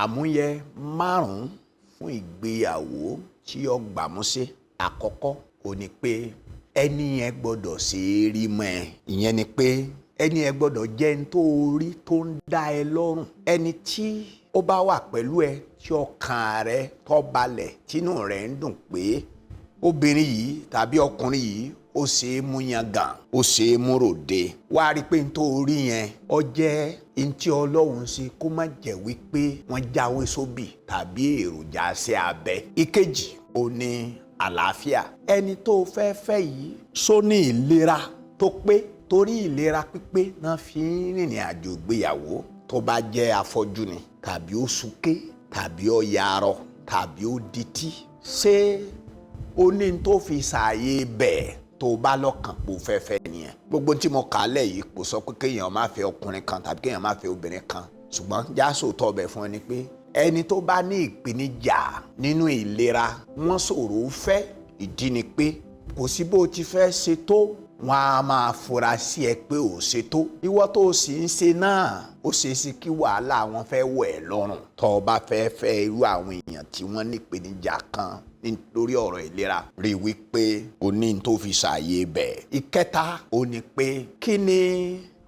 àmúyẹ márùn-ún fún ìgbéyàwó tí ó gbámúṣé. Àkọ́kọ́ ó ní pé ẹni yẹn gbọ́dọ̀ ṣe é rí mọ́ ẹ. Ìyẹn ni pé ẹni yẹn gbọ́dọ̀ jẹ́ ẹni tó rí tó ń dá ẹ lọ́rùn. Ẹni tí ó bá wà pẹ̀lú ẹ tí ọkàn rẹ tó balẹ̀ tínú rẹ ń dùn pé obìnrin yìí tàbí ọkùnrin yìí ó ṣe é mú yangàn, ó ṣe é mú ròde. Wá rí pé nítorí yẹn ó jẹ́ ntí Ọlọ́run ṣe kó má jẹ́ wípé wọ́n jáwé sóbì tàbí èròjà ṣe abẹ. Ìkejì ó ní àlàáfíà. Ẹni tó fẹ́ fẹ́ yìí só ní ìlera tó pé, torí ìlera pípé náà fi ń rìnrìn àjò ìgbéyàwó. Tó bá jẹ́ afọ́jú ni tàbí ó súké tàbí ó yarọ tàbí ó dití, ṣé ó ní tó fi ṣàyè bẹ́ẹ̀ tó bá lọ́kàn pò fẹ́fẹ́ nìyẹn. Gbogbo tí mo kà á lẹ̀ yìí kò sọ pé kéèyàn má fẹ́ ọkùnrin kan tàbí kéèyàn má fẹ́ obìnrin kan, ṣùgbọ́n jáṣò tọ́ ọbẹ̀ fún ẹni pé ẹni tó bá ní ìpèníjà nínú ìlera wọ́n ṣòro fẹ́. Ìdí ni pé kò sí bó ti fẹ́ ṣe tó, wọ́n á máa fura sí ẹ pé ò ṣe tó. Ìwọ tó sì ń ṣe náà ó ṣe é sí kí wàhálà wọn fẹ́ wọ̀ ẹ́ lọ́rùn. Tó o bá fẹ́ fẹ́ irú àwọn èèyàn tí wọ́n ní ìpèníjà kan lórí ọ̀rọ̀ ìlera, rí i wípé o ní tó fi ṣàyè bẹ́ẹ̀. Ìkẹta ó ní pé kí ni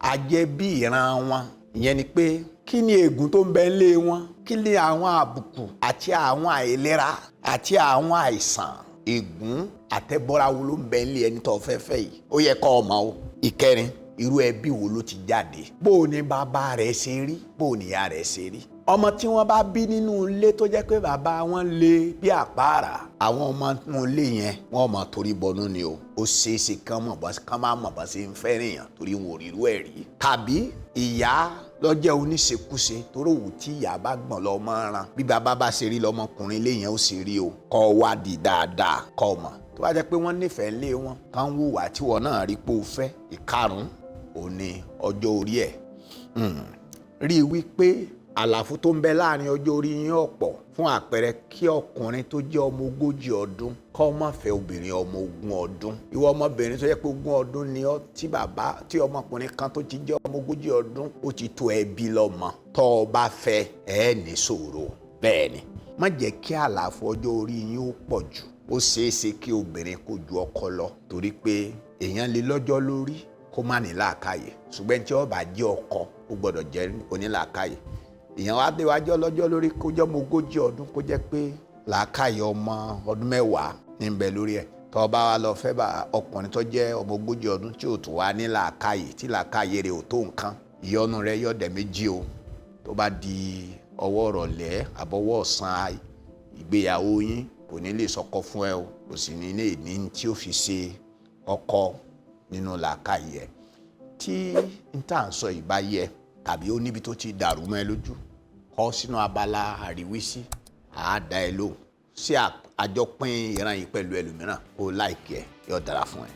àjẹbí ìran wọn. Ìyẹn ni pé kí ni ègún tó ń bẹ lé wọn, kí ni àwọn àbùkù àti àwọn àìlera àti àwọn àìsàn ègún àtẹ̀bọ́ra wo ló ń bẹ lé ẹni tó fẹ́ fẹ́ yìí. Ó yẹ kó o mọ̀ o. Ìkẹrin, irú ẹbí wo ló ti jáde, bó o ní bàbá rẹ̀ ṣe rí, bó o ní ìyá rẹ̀ ṣe rí. Ọmọ tí wọ́n bá bí nínú ilé tó jẹ́ pé bàbá wọn lé bí àpáàrà, àwọn ọmọ nínú ilé yẹn wọ́n mọ̀ torí bọnú ni o. Ó ṣeéṣe kán má mọ̀ bá ṣe ń fẹ́ràn èèyàn torí wọn ò rí irú ẹ̀ rí. Tàbí ìyá lọ́jọ́ oníṣekúṣe torí òwú tí ìyá bá gbọ̀n lọ́mọ ran, bí bàbá bá ṣe rí lọ́mọkùnrin ilé yẹn ó ṣe rí o. Kọ́ wádìí dáadáa kọ́ mọ̀. Tó bá jẹ́ pé wọ́n nífẹ̀ẹ́ lé wọn kán wùwà tí wọn náà rí pé ó fẹ́. Ìkarùn-ún ò ní ọjọ́ orí ẹ̀. Rí i wípé àlàfo tó ń bẹ láàrin ọjọ́ orí yín ọ̀pọ̀. Fún àpẹẹrẹ, kí ọkùnrin tó jẹ́ ọmọ 40 ọdún kó má fẹ́ obìnrin ọmọ 20 ọdún. Ìwọ ọmọbìnrin tó jẹ́ pé 20 ọdún ni ọ́, tí ọmọkùnrin kan tó ti jẹ́ ọmọ 40 ọdún ó ti tó ẹbí lọ́mọ. Tó o bá fẹ́ ẹ ní ṣòro. Bẹ́ẹ̀ ni, má jẹ́ kí àlàfo ọjọ́ orí yín ó pọ̀ jù. Ó ṣeé ṣe kí obìnrin kó ju ọkọ lọ torí pé èèyàn lè lọ́jọ́ lórí kó má ní làákàyè, ṣùgbọ́n tí ó bá jẹ́ ọkọ ó gbọ́dọ̀ jẹ́ onílàákàyè. Èèyàn wá dé wájú ọlọ́jọ́ lórí kó jẹ́ ọmọ 40 ọdún kó jẹ́ pé làákàyè ọmọ ọdún 10 ní bẹ lórí ẹ̀. Tó bá wá lọ fẹ́ bá ọkùnrin tó jẹ́ ọmọ 40 ọdún tí ò tún wá ní làákàyè, tí làákàyè rẹ̀ ò tó nǹkan, ìyọnu rẹ̀ yọ̀dẹ̀ méjì o. Tó bá di ọwọ́ ìrọ̀lẹ́ àbọ̀wọ́ ọ̀sán ìgbéyàwó yín kò ní lè sọkọ fún ẹ o, kò sì ní lè ní tí ó fi ṣe ọkọ nínú làákàyè ẹ̀. Tí n tà ń sọ ìbá yẹ tàbí ó níbi tó ti dàrú mọ́ ẹ lójú, kọ sínú abala àríwísí, àá dá ẹ lóhùn. Sí àjọpín ìran yìí pẹ̀lú ẹlòmíràn, ó láìkí ẹ, yóò dára fún ẹ.